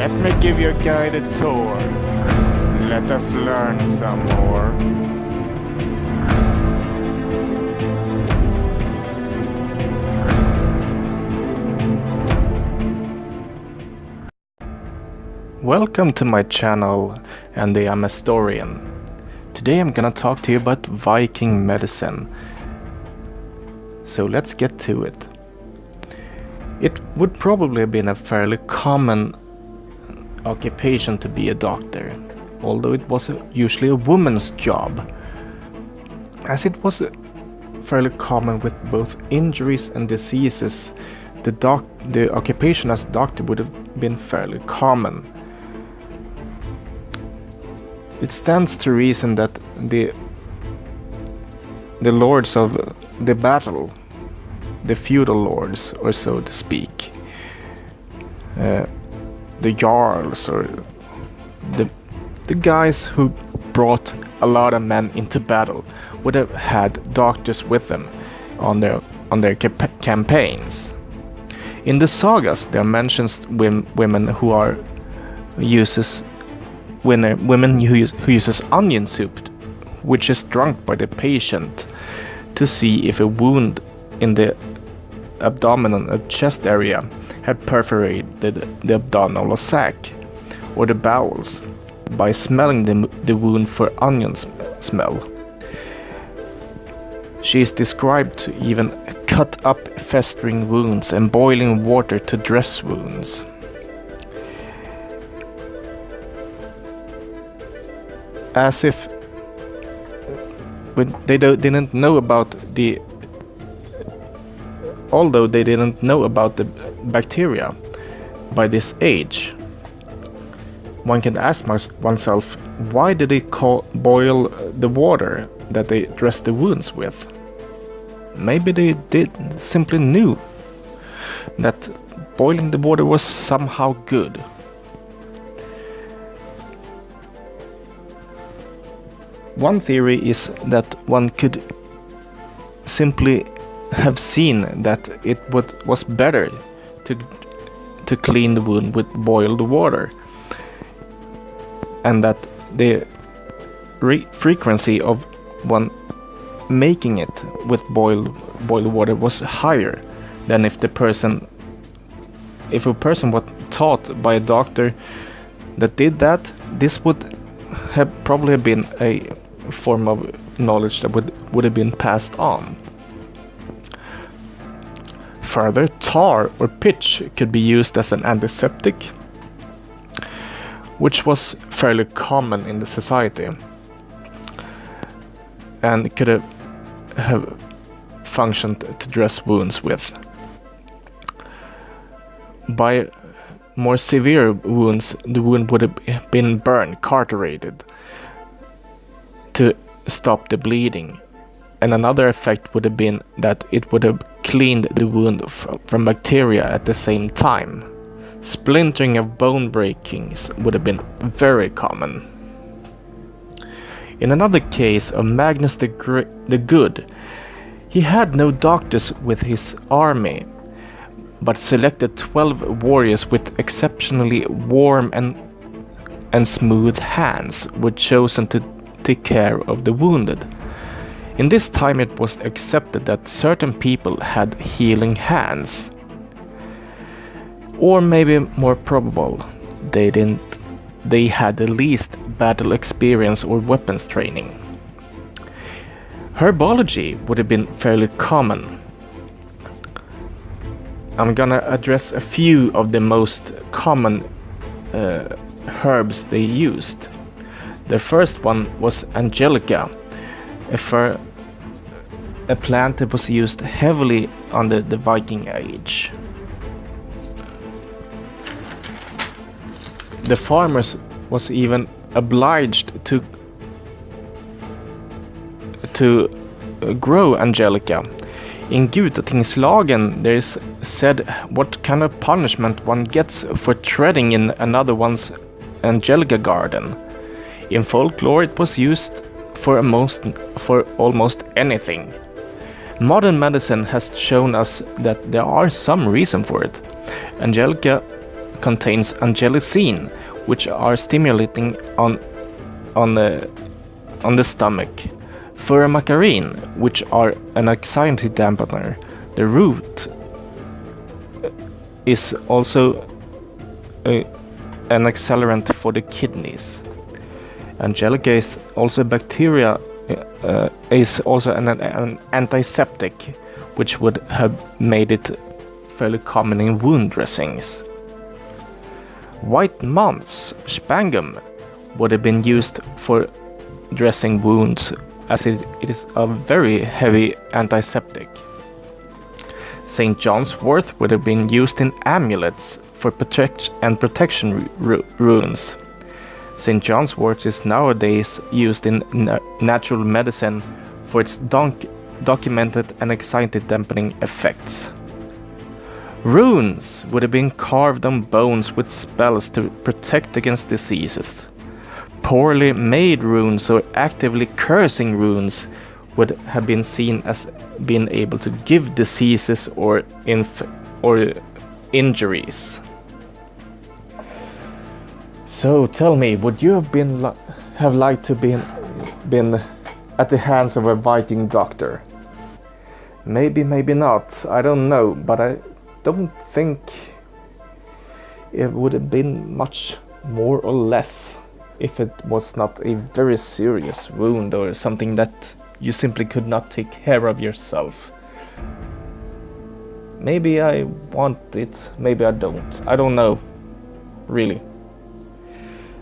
Let me give you a guided tour. Let us learn some more. Welcome to my channel and the Amastorian. Today I'm gonna talk to you about Viking medicine. So let's get to it. It would probably have been a fairly common occupation to be a doctor, although it was usually a woman's job, as it was fairly common with both injuries and diseases. The occupation as doctor would have been fairly common. It stands to reason that the lords of the battle, the feudal lords, or so to speak, the jarls, or the guys who brought a lot of men into battle, would have had doctors with them on their campaigns. In the sagas, there are mentions women who uses onion soup, which is drunk by the patient to see if a wound in the abdominal or chest area had perforated the abdominal sac or the bowels by smelling the wound for onion smell. She is described to even cut up festering wounds and boiling water to dress wounds. As if didn't know about although they didn't know about the bacteria by this age. One can ask oneself, why did they boil the water that they dressed the wounds with? Maybe they simply knew that boiling the water was somehow good. One theory is that one could simply have seen that it was better to clean the wound with boiled water, and that the frequency of one making it with boiled water was higher than if a person was taught by a doctor that did that. This would have probably been a form of knowledge that would have been passed on. Further, tar or pitch could be used as an antiseptic, which was fairly common in the society, and could have functioned to dress wounds with. By more severe wounds, the wound would have been burned, carterated, to stop the bleeding. And another effect would have been that it would have cleaned the wound from bacteria at the same time. Splintering of bone breakings would have been very common. In another case of Magnus the Good, he had no doctors with his army, but selected 12 warriors with exceptionally warm and smooth hands were chosen to take care of the wounded. In this time it was accepted that certain people had healing hands. Or maybe more probable, they had the least battle experience or weapons training. Herbology would have been fairly common. I'm gonna address a few of the most common herbs they used. The first one was Angelica, a plant that was used heavily under the Viking Age. The farmers was even obliged to grow Angelica. In Gutatingslagen there is said what kind of punishment one gets for treading in another one's Angelica garden. In folklore it was used for almost anything. Modern medicine has shown us that there are some reason for it. Angelica contains angelicine, which are stimulating on the stomach. Furamacarine, which are an anxiety dampener. The root is also an accelerant for the kidneys. Angelica is also bacteria, is also an antiseptic, which would have made it fairly common in wound dressings. White moss spangum would have been used for dressing wounds, as it is a very heavy antiseptic. St. John's wort would have been used in amulets for protection runes. St. John's wort is nowadays used in natural medicine for its documented and anxiety dampening effects. Runes would have been carved on bones with spells to protect against diseases. Poorly made runes or actively cursing runes would have been seen as being able to give diseases or injuries. So tell me, would you have liked to been at the hands of a Viking doctor? Maybe, maybe not. I don't know, but I don't think it would have been much more or less if it was not a very serious wound or something that you simply could not take care of yourself. Maybe I want it, maybe I don't. I don't know, really.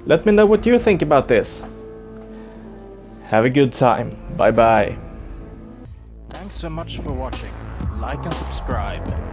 Let me know what you think about this. Have a good time. Bye bye. Thanks so much for watching. Like and subscribe.